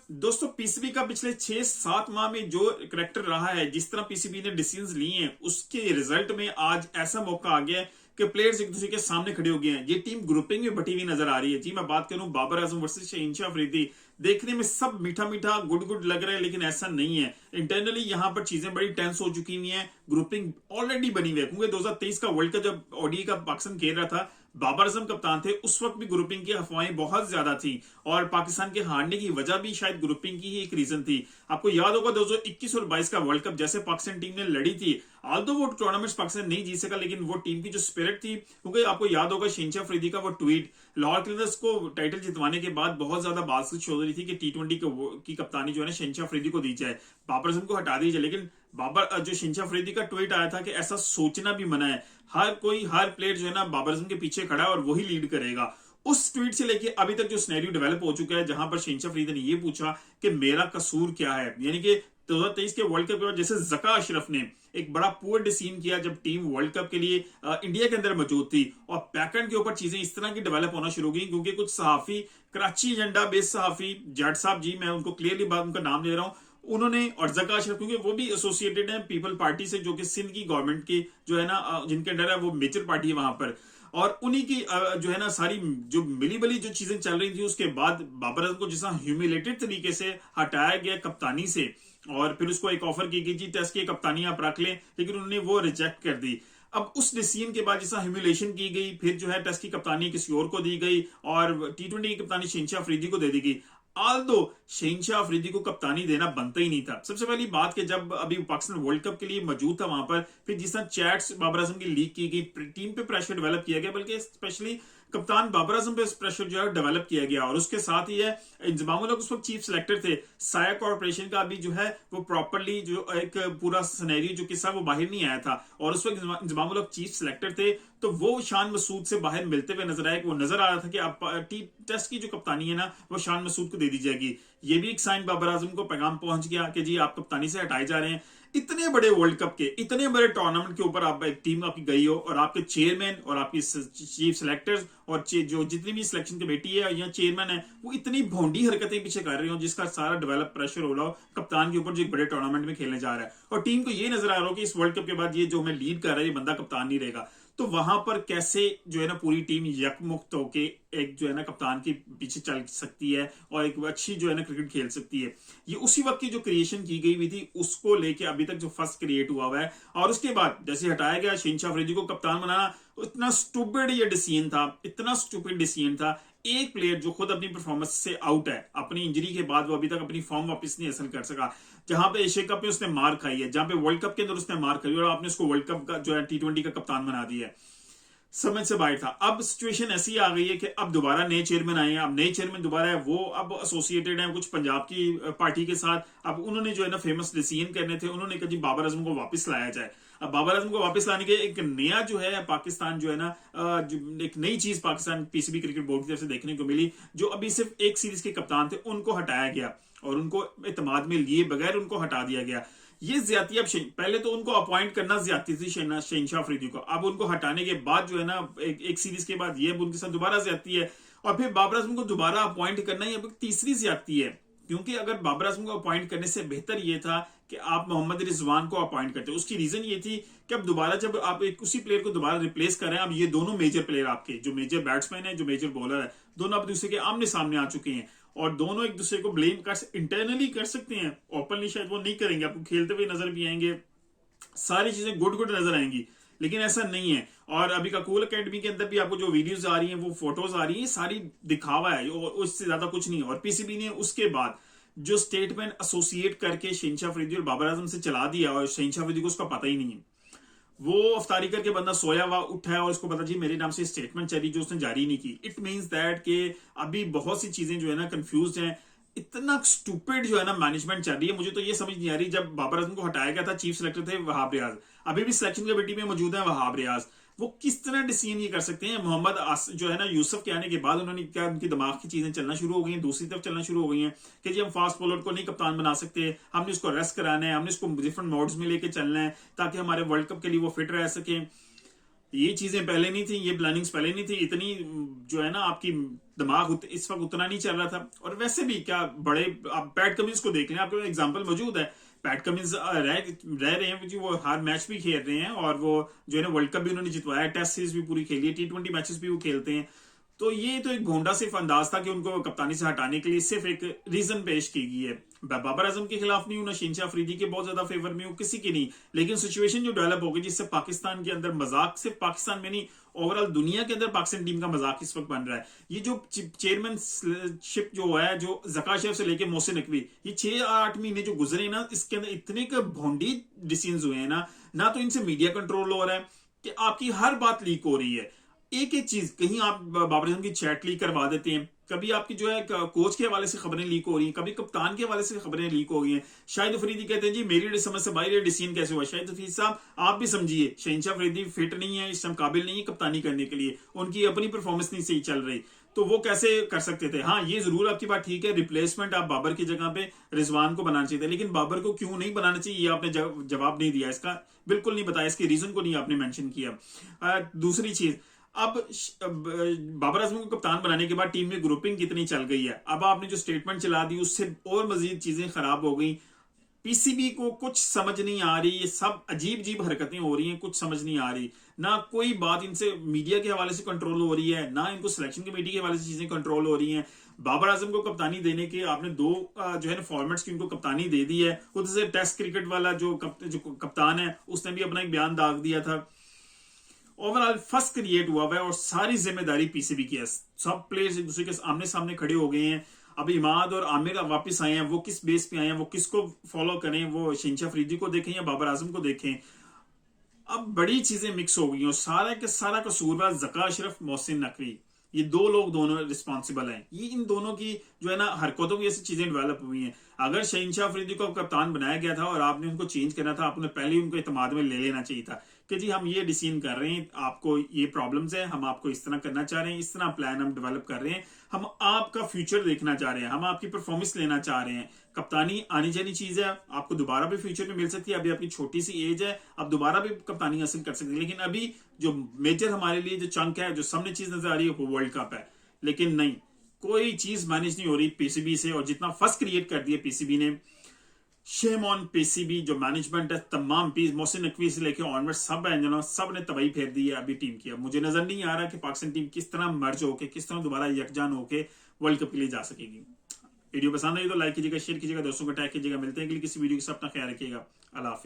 दोस्तों पीसीबी का पिछले 6-7 माह में जो करेक्टर रहा है, जिस तरह पीसीबी ने डिसीजंस लिए हैं, उसके रिजल्ट में आज ऐसा मौका आ गया है कि प्लेयर्स एक दूसरे के सामने खड़े हो गए हैं। ये टीम ग्रुपिंग में बटी हुई नजर आ रही है। जी मैं बात करूं बाबर आजम वर्सेस शहनशाह अफरीदी, देखने में सब मीठा मीठा गुड गुड लग रहा है, लेकिन ऐसा नहीं है। इंटरनली यहां पर चीजें बड़ी टेंस हो चुकी हुई हैं, ग्रुपिंग ऑलरेडी बनी हुई है। क्योंकि 2023 का वर्ल्ड कप जब ओडीआई का पाकिस्तान खेल रहा था, बाबर आजम कप्तान थे, उस वक्त भी ग्रुपिंग की अफवाहें बहुत ज्यादा थी और पाकिस्तान के हारने की वजह भी शायद ग्रुपिंग की ही एक रीजन थी। आपको याद होगा 2021 और 22 का वर्ल्ड कप जैसे पाकिस्तान टीम ने लड़ी थी, आल्दो वो टूर्नामेंट्स पाकिस्तान नहीं जीत सका, लेकिन वो टीम की जो स्पिरिट थी, क्योंकि आपको याद होगा शहनशाह अफरीदी का वो ट्वीट लाहौर कलंदर्स को टाइटल जितवाने के बाद बहुत ज्यादा बात हो रही थी कि टी20 की कप्तानी जो है ना शहनशाह अफरीदी को दी जाए, बाबर आजम को हटा दी जाए। लेकिन बाबर जो शहनशाह अफरीदी का ट्वीट आया था कि ऐसा सोचना भी मना है, हर प्लेयर जो है ना बाबर आजम के पीछे खड़ा है और वही लीड करेगा। उस ट्वीट से लेके अभी तक जो सिनेरियो डेवलप हो चुका है, जहां पर शहनशाह अफरीदी ने यह पूछा कि मेरा कसूर क्या है, यानी कि 2023 के वर्ल्ड कप के बाद जैसे जका अशरफ ने एक बड़ा पुअर डिसीजन किया जब टीम वर्ल्ड कप के लिए इंडिया के अंदर मौजूद थी, और पैकेंड के ऊपर चीजें इस तरह की डेवलप होना शुरू हो गई क्योंकि कुछ सहाफी, कराची एजेंडा बेस्ड सहाफी जट साहब, जी मैं उनको क्लियरली बात उनका नाम ले रहा हूं, उन्होंने, और जका अशरफ, क्योंकि वो भी एसोसिएटेड है पीपल पार्टी से, जो कि सिंध की गवर्नमेंट की जो है ना जिनके अंडर है वो मेजर पार्टी है वहां पर, और उन्हीं की जो है ना सारी जो मिली बली जो चीजें चल रही थी, उसके बाद बाबर आजम को जिस ह्यूमिलेटेड तरीके से हटाया गया कप्तानी से, और फिर उसको एक ऑफर की गई जी टेस्ट की कप्तानी आप रख लें, लेकिन उन्होंने वो रिजेक्ट कर दी। अब उस डिसीजन के बाद जैसा ह्यूमिलेशन की गई, फिर जो है टेस्ट की कप्तानी किसी और को दी गई और टी20 की कप्तानी शहनशाह अफरीदी को दे दी गई। आल्दो शहनशाह अफरीदी को कप्तानी देना बनता ही नहीं था। सबसे पहली बात कि जब अभी पाकिस्तान वर्ल्ड कप के लिए मौजूद था वहां पर, फिर जिस तरह चैट्स बाबर आजम की लीक की गई, टीम पे प्रेशर डेवलप किया गया, बल्कि स्पेशली कप्तान बाबर आजम पे प्रेशर जो है डेवलप किया गया, और उसके साथ ही है इंजमाम उल हक उस वक्त चीफ सिलेक्टर थे, साया कॉर्पोरेशन का भी जो है वो प्रॉपरली जो एक पूरा सिनेरियो जो किस्सा वो बाहर नहीं आया था, और उस वक्त इंजमाम उल हक चीफ सिलेक्टर थे, तो वो शान मसूद से बाहर मिलते हुए नजर आए, कि वो नजर आ रहा था कि अब टेस्ट की जो कप्तानी है ना वो शान मसूद को दे दी जाएगी। ये भी एक साइन बाबर आजम को पैगाम पहुंच गया कि जी आप कप्तानी से हटाए जा रहे हैं। इतने बड़े वर्ल्ड कप के, इतने बड़े टूर्नामेंट के ऊपर आप एक टीम आपकी गई हो, और आपके चेयरमैन और आपकी चीफ सिलेक्टर्स और जो जितनी भी सिलेक्शन कमेटी है या चेयरमैन है, वो इतनी भोंडी हरकतें पीछे कर रहे हो, जिसका सारा डेवलप प्रेशर हो रहा हो कप्तान के ऊपर जो एक बड़े टूर्नामेंट में खेलने जा रहा है, और टीम को ये नजर आ रहा हो कि इस वर्ल्ड कप के बाद ये जो हमें लीड कर रहा है ये बंदा कप्तान नहीं रहेगा, तो वहां पर कैसे जो है ना पूरी टीम यकमुक्त होके एक जो है ना कप्तान के पीछे चल सकती है और एक अच्छी जो है ना क्रिकेट खेल सकती है। ये उसी वक्त की जो क्रिएशन की गई हुई थी, उसको लेके अभी तक जो फर्स्ट क्रिएट हुआ है, और उसके बाद जैसे हटाया गया शहनशाह अफरीदी को कप्तान बनाना, इतना स्टूपिड ये डिसीजन था, इतना स्टूपिड डिसीजन था। एक प्लेयर जो खुद अपनी परफॉर्मेंस से आउट है, अपनी इंजरी के बाद वो अभी तक अपनी फॉर्म वापस नहीं हासिल कर सका, जहां पे एशिया कप में उसने मार खाई है, जहां पे वर्ल्ड कप के अंदर उसने मार खाई, और आपने उसको वर्ल्ड कप का जो है टी20 का कप्तान बना दिया है, समझ से बाहर था। अब सिचुएशन ऐसी आ गई है कि अब दोबारा नए चेयरमैन आए हैं, अब नए चेयरमैन दोबारा है, वो अब एसोसिएटेड है कुछ पंजाब की पार्टी के साथ। अब उन्होंने जो है ना फेमस डिसीजन करने थे, उन्होंने कहा जी बाबर आजम को वापस लाया जाए। अब बाबर आजम को वापस लाने के एक नया जो है पाकिस्तान जो है ना एक नई चीज पाकिस्तान पीसीबी क्रिकेट बोर्ड की तरफ से देखने को मिली, जो अभी सिर्फ एक सीरीज के कप्तान थे उनको हटाया गया और उनको इत्मीनान में लिए बगैर उनको हटा दिया गया। ये ज्यादती, अब पहले तो उनको अपॉइंट करना ज्यादती थी शहनशाह अफरीदी को, अब उनको हटाने के बाद जो है ना एक सीरीज के बाद ये अब उनके साथ दोबारा ज्यादती है, और फिर बाबर आजम को दोबारा अपॉइंट करना ही अब तीसरी ज्यादती है। क्योंकि अगर बाबर आजम को अपॉइंट करने से बेहतर ये था कि आप मोहम्मद रिजवान को अपॉइंट करते, उसकी रीजन ये थी कि अब दोबारा जब आप एक उसी प्लेयर को दोबारा रिप्लेस कर रहे हैं, अब ये दोनों मेजर प्लेयर आपके जो मेजर बैट्समैन है, जो मेजर बॉलर है, दोनों अब दूसरे के आमने सामने आ चुके हैं, और दोनों एक दूसरे को ब्लेम कर इंटरनली कर सकते हैं, ओपनली शायद वो नहीं करेंगे, आपको खेलते हुए नजर भी आएंगे, सारी चीजें गुड गुड नजर आएंगी, लेकिन ऐसा नहीं है। और अभी कूल एकेडमी के अंदर भी आपको जो वीडियोस आ रही हैं, वो फोटोज आ रही हैं, सारी दिखावा है, उससे ज्यादा कुछ नहीं। और पीसीबी ने उसके बाद जो स्टेटमेंट एसोसिएट करके शहनशाह अफरीदी और बाबर आजम से चला दिया, और शहनशाह अफरीदी को उसका पता ही नहीं है, वो अफ्तारी करके बंदा सोया हुआ उठा है और उसको पता जी मेरे नाम से स्टेटमेंट चली जो उसने जारी नहीं की। इट मींस दैट कि अभी बहुत सी चीजें जो है ना कंफ्यूज हैं, इतना स्टूपिड जो है ना मैनेजमेंट चल रही है। मुझे तो ये समझ नहीं आ रही, जब बाबर आजम को हटाया गया था चीफ सेलेक्टर थे वहाब रियाज, अभी भी सिलेक्शन कमेटी में मौजूद है वहाब रियाज, वो किस तरह डिसीजन ये कर सकते हैं। मोहम्मद जो है ना यूसुफ के आने के बाद उन्होंने क्या, उनकी दिमाग की चीजें चलना शुरू हो गई हैं, दूसरी तरफ चलना शुरू हो गई हैं कि जी हम फास्ट बॉलर को नहीं कप्तान बना सकते, हमने उसको रेस्ट कराना है, हमने उसको डिफरेंट मोड्स में लेके चलना है ताकि हमारे वर्ल्ड कप के लिए वो फिट रह सके। ये चीजें पहले नहीं थी, ये प्लानिंग्स पहले नहीं थी, इतनी जो है ना आपकी दिमाग इस वक्त उतना नहीं चल रहा था। और वैसे भी क्या बड़े, आप पैट कमिंस को देख लें, आपके एग्जांपल मौजूद है। पैट कमिंस रह रहे हैं जी, वो हर मैच भी खेल रहे हैं और वो जो है ना वर्ल्ड कप भी उन्होंने जितवाया, टेस्ट सीरीज भी पूरी खेली है, T20 मैचेस भी वो खेलते हैं। तो ये तो एक भोंडा सिर्फ अंदाज था कि उनको कप्तानी से हटाने के लिए सिर्फ एक रीजन पेश की गई है। बाबर आजम के खिलाफ नहीं हूं, ना शहनशाह अफरीदी के बहुत ज्यादा फेवर में हूं, किसी की नहीं, लेकिन सिचुएशन जो डेवलप हो गई जिससे पाकिस्तान के अंदर मजाक, सिर्फ पाकिस्तान में नहीं ओवरऑल दुनिया के अंदर पाकिस्तान टीम का मजाक इस वक्त बन रहा है। ये जो चेयरमैनशिप जो है, जो जका शेफ से लेके मोहसिन नकवी, ये 6-8 महीने जो गुजरे ना, इसके अंदर इतने भोंडी डिसीजंस हुए हैं ना तो इनसे मीडिया कंट्रोल हो रहा है कि आपकी हर बात लीक हो रही है। एक एक चीज, कहीं आप बाबर आजम की चैट लीक करवा देते हैं, कभी आपकी जो है कोच के हवाले से खबरें लीक हो रही हैं, कभी कप्तान के हवाले से खबरें लीक हो गई हैं। शाहिद अफरीदी कहते हैं जी मेरी समझ से बाहर डिसीजन कैसे हुआ। शाहिद अफरीदी साहब आप भी समझिए, शहनशाह अफरीदी फिट नहीं है, इस टाइम काबिल नहीं है कप्तानी करने के लिए, उनकी अपनी परफॉर्मेंस नहीं सही चल रही, तो वो कैसे कर सकते थे। हाँ ये जरूर आपकी बात ठीक है, रिप्लेसमेंट आप बाबर की जगह पे रिजवान को बनाना चाहिए था, लेकिन बाबर को क्यों नहीं बनाना चाहिए ये आपने जवाब नहीं दिया, इसका बिल्कुल नहीं बताया, इसके रीजन को नहीं आपने मेंशन किया। दूसरी चीज, अब बाबर आजम को कप्तान बनाने के बाद टीम में ग्रुपिंग कितनी चल गई है, अब आपने जो स्टेटमेंट चला दी उससे और मजीद चीजें खराब हो गई। पीसीबी को कुछ समझ नहीं आ रही, ये सब अजीब अजीब हरकतें हो रही हैं, कुछ समझ नहीं आ रही, ना कोई बात इनसे मीडिया के हवाले से कंट्रोल हो रही है, ना इनको सिलेक्शन कमेटी के हवाले से चीजें कंट्रोल हो रही हैं। बाबर आजम को कप्तानी देने के आपने दो जो है ना फॉर्मेट्स की उनको कप्तानी दे दी है। खुद से टेस्ट क्रिकेट वाला जो कप्तान है उसने भी अपना एक बयान दाग दिया था। ओवरऑल फर्स्ट क्रिएट हुआ है और सारी जिम्मेदारी पीसीबी की है। सब प्लेयर्स एक दूसरे के आमने सामने खड़े हो गए हैं। अब इमाद और आमिर वापस आए हैं, वो किस बेस पे आए हैं, वो किसको फॉलो करें, वो शहनशाह अफरीदी को देखें या बाबर आजम को देखें। अब बड़ी चीजें मिक्स हो गई और सारा के सारा कसूरवार जका अशरफ, मोहसिन नकवी, ये दो लोग दोनों रिस्पॉन्सिबल हैं। ये इन दोनों की जो है ना हरकतों की ऐसी चीजें डेवलप हुई हैं। अगर शहनशाह अफरीदी को कप्तान बनाया गया था और आपने उनको चेंज करना था, आपने पहले ही उनको इत्मीनान में ले लेना चाहिए था कि जी हम ये डिसीजन कर रहे हैं, आपको ये प्रॉब्लम्स है, हम आपको इस तरह करना चाह रहे हैं, इस तरह प्लान हम डेवलप कर रहे हैं, हम आपका फ्यूचर देखना चाह रहे हैं, हम आपकी परफॉर्मेंस लेना चाह रहे हैं। कप्तानी आनी जानी चीज है, आपको दोबारा भी फ्यूचर में मिल सकती है। अभी आपकी छोटी सी एज है, आप दोबारा भी कप्तानी हासिल कर सकते हैं, लेकिन अभी जो मेजर हमारे लिए जो चंक है, जो सामने चीज नजर आ रही है वो वर्ल्ड कप है। लेकिन नहीं, कोई चीज मैनेज नहीं हो रही पीसीबी से, और जितना फर्स्ट क्रिएट कर दिया पीसीबी ने, शेम ऑन पीसीबी। जो मैनेजमेंट है तमाम पीस, मोहसिन नकवी से लेकर ऑनवर्ड सब है, सब ने तबाही फेर दी है अभी टीम की। अब मुझे नजर नहीं आ रहा कि पाकिस्तान टीम किस तरह मर्ज होके, किस तरह दोबारा यकजान होके वर्ल्ड कप के लिए जा सकेगी। वीडियो पसंद आई तो लाइक कीजिएगा, शेयर कीजिएगा, दोस्तों को टैग कीजिएगा। मिलते हैं अगली किसी वीडियो के साथ, अपना ख्याल रखिएगा। अल्लाह हाफिज।